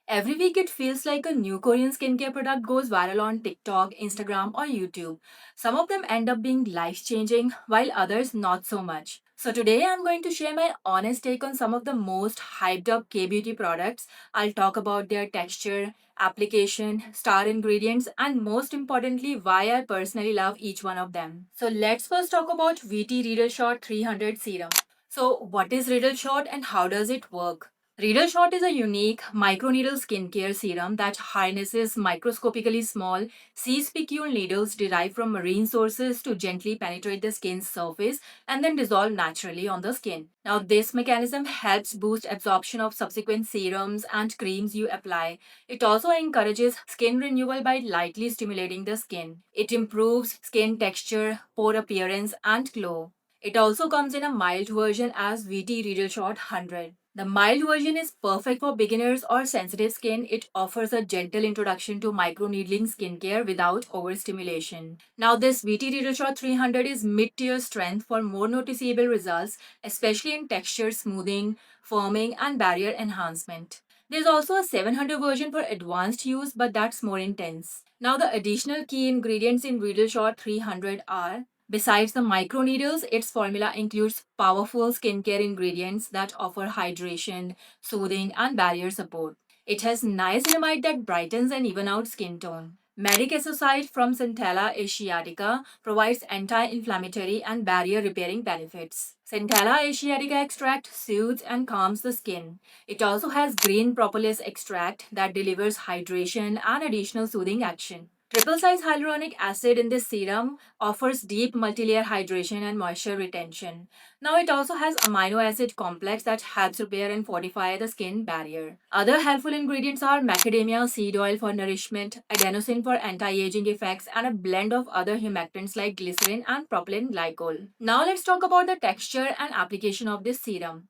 Every week, it feels like a new Korean skincare product goes viral on TikTok, Instagram, or YouTube. Some of them end up being life changing, while others not so much. So, today I'm going to share my honest take on some of the most hyped up K beauty products. I'll talk about their texture, application, star ingredients, and most importantly, why I personally love each one of them. So, let's first talk about VT Riddle Shot 300 Serum. So, what is Riddle Shot and how does it work? Riddle Shot is a unique microneedle skincare serum that harnesses microscopically small C-spicule needles derived from marine sources to gently penetrate the skin's surface and then dissolve naturally on the skin. Now, this mechanism helps boost absorption of subsequent serums and creams you apply. It also encourages skin renewal by lightly stimulating the skin. It improves skin texture, pore appearance, and glow. It also comes in a mild version as VT Riddle Shot 100. The mild version is perfect for beginners or sensitive skin. It offers a gentle introduction to microneedling skincare without overstimulation. Now, this VT Riddle Shot 300 is mid-tier strength for more noticeable results, especially in texture smoothing, firming, and barrier enhancement. There's also a 700 version for advanced use, but that's more intense. Now, the additional key ingredients in Riddle Shot 300 are: besides the microneedles, its formula includes powerful skincare ingredients that offer hydration, soothing, and barrier support. It has niacinamide that brightens and even out skin tone. Medic Asocide from Centella asiatica provides anti-inflammatory and barrier repairing benefits. Centella asiatica extract soothes and calms the skin. It also has green propolis extract that delivers hydration and additional soothing action. Triple size hyaluronic acid in this serum offers deep multilayer hydration and moisture retention. Now, it also has amino acid complex that helps repair and fortify the skin barrier. Other helpful ingredients are macadamia seed oil for nourishment, adenosine for anti-aging effects, and a blend of other humectants like glycerin and propylene glycol. Now, let's talk about the texture and application of this serum.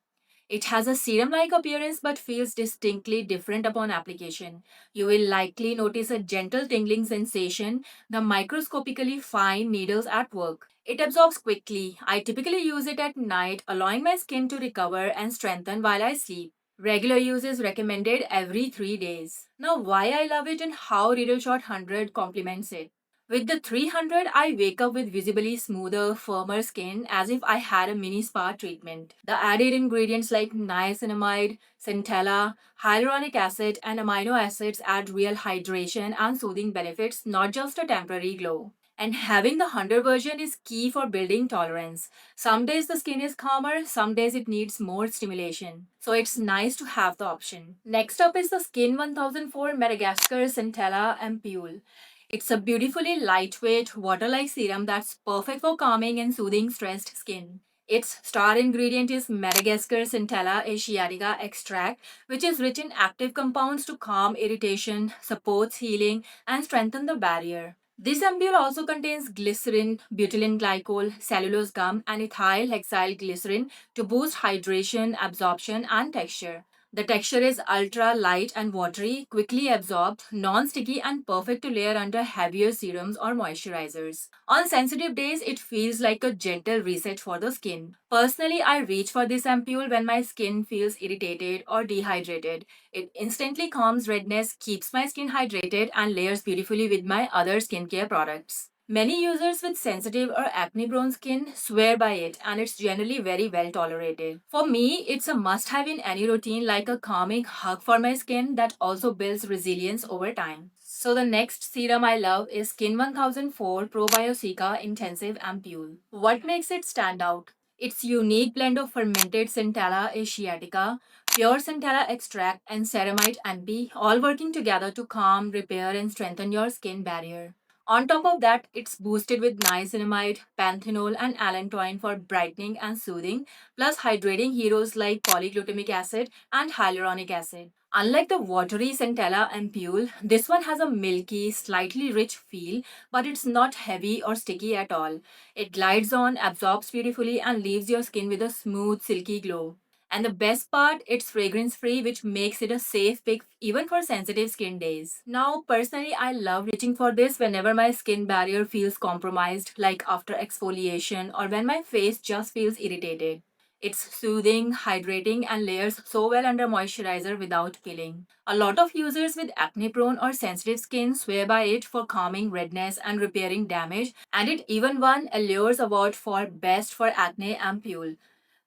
It has a serum like appearance but feels distinctly different upon application. You will likely notice a gentle tingling sensation, the microscopically fine needles at work. It absorbs quickly. I typically use it at night, allowing my skin to recover and strengthen while I sleep. Regular use is recommended every 3 days. Now, why I love it and how Riddle Shot 100 complements it. With the 300, I wake up with visibly smoother, firmer skin as if I had a mini spa treatment. The added ingredients like niacinamide, centella, hyaluronic acid, and amino acids add real hydration and soothing benefits, not just a temporary glow. And having the 100 version is key for building tolerance. Some days the skin is calmer, some days it needs more stimulation. So it's nice to have the option. Next up is the Skin 1004 Madagascar Centella Ampule. It's a beautifully lightweight, water-like serum that's perfect for calming and soothing stressed skin. Its star ingredient is Madagascar Centella asiatica extract, which is rich in active compounds to calm irritation, supports healing, and strengthen the barrier. This ampule also contains glycerin, butylene glycol, cellulose gum, and ethyl hexyl glycerin to boost hydration, absorption, and texture. The texture is ultra light and watery, quickly absorbed, non sticky, and perfect to layer under heavier serums or moisturizers. On sensitive days, it feels like a gentle reset for the skin. Personally, I reach for this ampule when my skin feels irritated or dehydrated. It instantly calms redness, keeps my skin hydrated, and layers beautifully with my other skincare products. Many users with sensitive or acne prone skin swear by it, and it's generally very well tolerated. For me, it's a must have in any routine, like a calming hug for my skin that also builds resilience over time. So, the next serum I love is Skin 1004 Probiotica Intensive Ampule. What makes it stand out? Its unique blend of fermented Centella asiatica, pure Centella extract, and ceramide NP all working together to calm, repair, and strengthen your skin barrier. On top of that, it's boosted with niacinamide, panthenol, and allantoin for brightening and soothing, plus hydrating heroes like polyglutamic acid and hyaluronic acid. Unlike the watery Centella ampule, this one has a milky, slightly rich feel, but it's not heavy or sticky at all. It glides on, absorbs beautifully, and leaves your skin with a smooth, silky glow. And the best part, it's fragrance free, which makes it a safe pick even for sensitive skin days. Now, personally, I love reaching for this whenever my skin barrier feels compromised, like after exfoliation or when my face just feels irritated. It's soothing, hydrating, and layers so well under moisturizer without peeling. A lot of users with acne prone or sensitive skin swear by it for calming redness and repairing damage, and it even won a Allures Award for Best for Acne Ampule.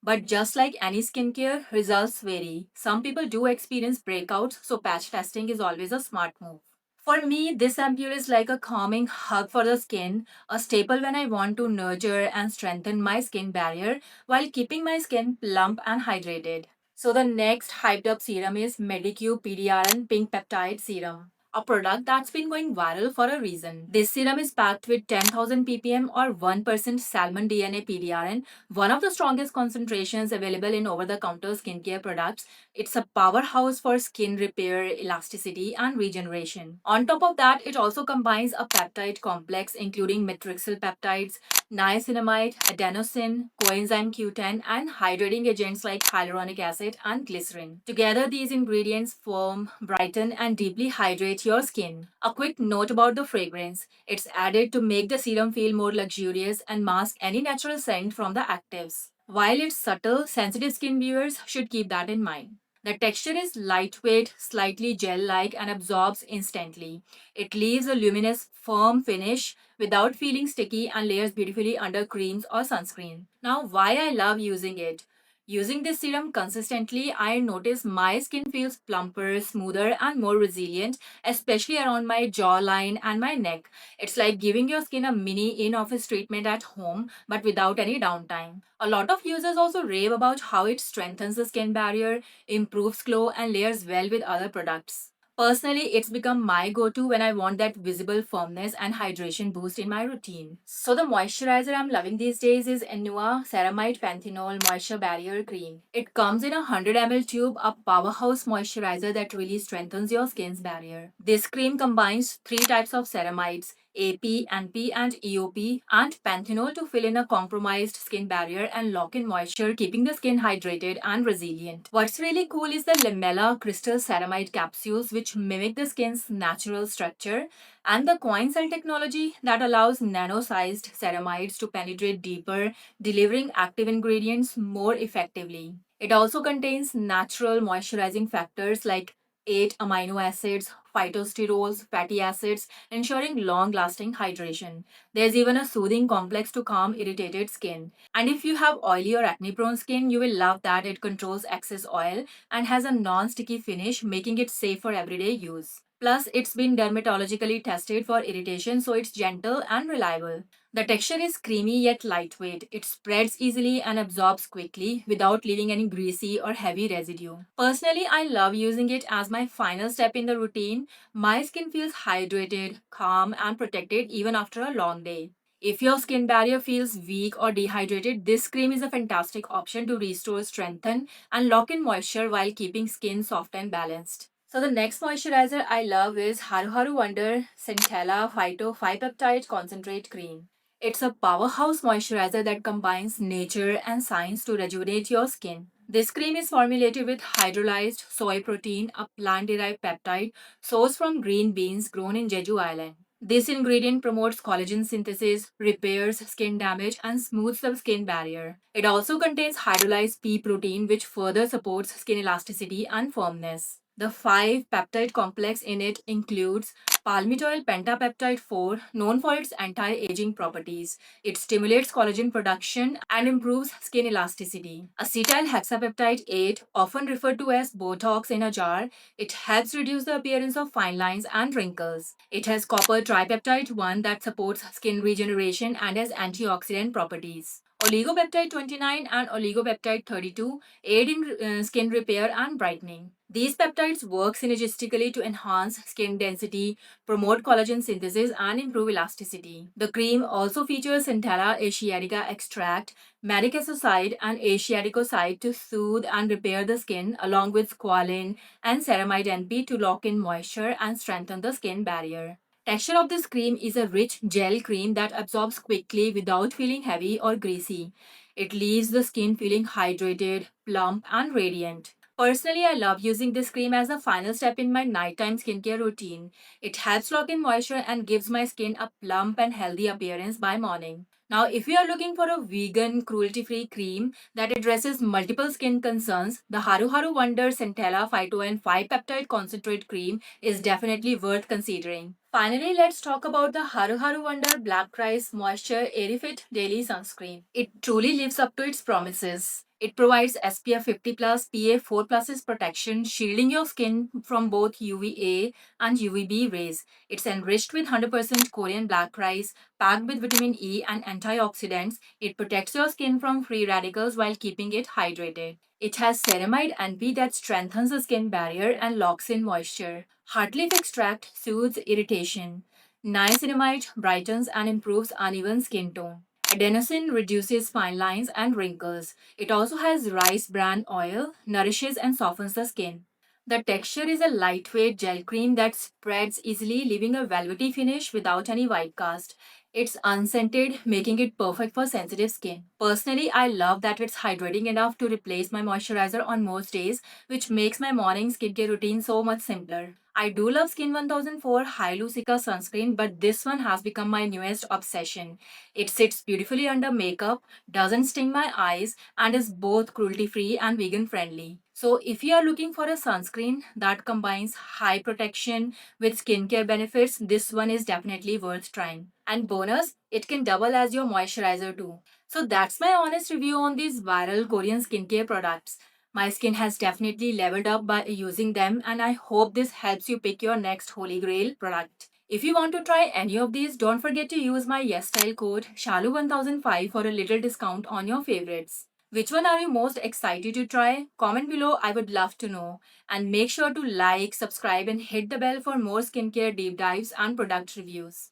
But just like any skincare, results vary. Some people do experience breakouts, so patch testing is always a smart move. For me, this ampule is like a calming hug for the skin, a staple when I want to nurture and strengthen my skin barrier while keeping my skin plump and hydrated. So the next hyped up serum is Medicube PDRN Pink Peptide Serum, a product that's been going viral for a reason. This serum is packed with 10,000 ppm or 1% salmon DNA PDRN, one of the strongest concentrations available in over-the-counter skincare products. It's a powerhouse for skin repair, elasticity, and regeneration. On top of that, it also combines a peptide complex including matrixyl peptides, niacinamide, adenosine, coenzyme Q10, and hydrating agents like hyaluronic acid and glycerin. Together, these ingredients firm, brighten, and deeply hydrate your skin. A quick note about the fragrance. It's added to make the serum feel more luxurious and mask any natural scent from the actives. While it's subtle, sensitive skin viewers should keep that in mind. The texture is lightweight, slightly gel like, and absorbs instantly. It leaves a luminous, firm finish without feeling sticky and layers beautifully under creams or sunscreen. Now, why I love using it? Using this serum consistently, I notice my skin feels plumper, smoother, and more resilient, especially around my jawline and my neck. It's like giving your skin a mini in office treatment at home, but without any downtime. A lot of users also rave about how it strengthens the skin barrier, improves glow, and layers well with other products. Personally, it's become my go to when I want that visible firmness and hydration boost in my routine. So, the moisturizer I'm loving these days is Enua Ceramide Panthenol Moisture Barrier Cream. It comes in a 100 ml tube, a powerhouse moisturizer that really strengthens your skin's barrier. This cream combines three types of ceramides: AP, NP, and EOP, and panthenol to fill in a compromised skin barrier and lock in moisture, keeping the skin hydrated and resilient. What's really cool is the Lamella crystal ceramide capsules, which mimic the skin's natural structure, and the coin cell technology that allows nano-sized ceramides to penetrate deeper, delivering active ingredients more effectively. It also contains natural moisturizing factors like 8 amino acids, phytosterols, fatty acids, ensuring long lasting hydration. There's even a soothing complex to calm irritated skin. And if you have oily or acne prone skin, you will love that it controls excess oil and has a non sticky finish, making it safe for everyday use. Plus, it's been dermatologically tested for irritation, so it's gentle and reliable. The texture is creamy yet lightweight. It spreads easily and absorbs quickly without leaving any greasy or heavy residue. Personally, I love using it as my final step in the routine. My skin feels hydrated, calm, and protected even after a long day. If your skin barrier feels weak or dehydrated, this cream is a fantastic option to restore, strengthen, and lock in moisture while keeping skin soft and balanced. So the next moisturizer I love is Haru Haru Wonder Centella Phyto 5 Peptide Concentrate Cream. It's a powerhouse moisturizer that combines nature and science to rejuvenate your skin. This cream is formulated with hydrolyzed soy protein, a plant derived peptide sourced from green beans grown in Jeju Island. This ingredient promotes collagen synthesis, repairs skin damage, and smooths the skin barrier. It also contains hydrolyzed pea protein, which further supports skin elasticity and firmness. The 5 peptide complex in it includes palmitoyl pentapeptide 4, known for its anti aging properties. It stimulates collagen production and improves skin elasticity. Acetyl hexapeptide 8, often referred to as Botox in a jar, it helps reduce the appearance of fine lines and wrinkles. It has copper tripeptide 1 that supports skin regeneration and has antioxidant properties. Oligopeptide 29 and oligopeptide 32 aid in skin repair and brightening. These peptides work synergistically to enhance skin density, promote collagen synthesis, and improve elasticity. The cream also features Centella asiatica extract, medicaicide, and asiaticoside to soothe and repair the skin, along with squalene and ceramide NP to lock in moisture and strengthen the skin barrier. Texture of this cream is a rich gel cream that absorbs quickly without feeling heavy or greasy. It leaves the skin feeling hydrated, plump, and radiant. Personally, I love using this cream as a final step in my nighttime skincare routine. It helps lock in moisture and gives my skin a plump and healthy appearance by morning. Now, if you are looking for a vegan, cruelty free cream that addresses multiple skin concerns, the Haru Haru Wonder Centella Phyto and 5 Peptide Concentrate Cream is definitely worth considering. Finally, let's talk about the Haru Haru Wonder Black Rice Moisture Airy Fit Daily Sunscreen. It truly lives up to its promises. It provides SPF 50 plus PA 4 plus protection, shielding your skin from both UVA and UVB rays. It's enriched with 100% Korean black rice, packed with vitamin E and antioxidants. It protects your skin from free radicals while keeping it hydrated. It has ceramide NP that strengthens the skin barrier and locks in moisture. Heart leaf extract soothes irritation. Niacinamide brightens and improves uneven skin tone. Adenosine reduces fine lines and wrinkles. It also has rice bran oil, nourishes and softens the skin. The texture is a lightweight gel cream that spreads easily, leaving a velvety finish without any white cast. It's unscented, making it perfect for sensitive skin. Personally, I love that it's hydrating enough to replace my moisturizer on most days, which makes my morning skincare routine so much simpler. I do love Skin 1004 Hylucica sunscreen, but this one has become my newest obsession. It sits beautifully under makeup, doesn't sting my eyes, and is both cruelty free and vegan friendly. So, if you are looking for a sunscreen that combines high protection with skincare benefits, this one is definitely worth trying. And bonus, it can double as your moisturizer too. So, that's my honest review on these viral Korean skincare products. My skin has definitely leveled up by using them, and I hope this helps you pick your next holy grail product. If you want to try any of these, don't forget to use my YesStyle code SHALU1005 for a little discount on your favorites. Which one are you most excited to try? Comment below, I would love to know. And make sure to like, subscribe, and hit the bell for more skincare deep dives and product reviews.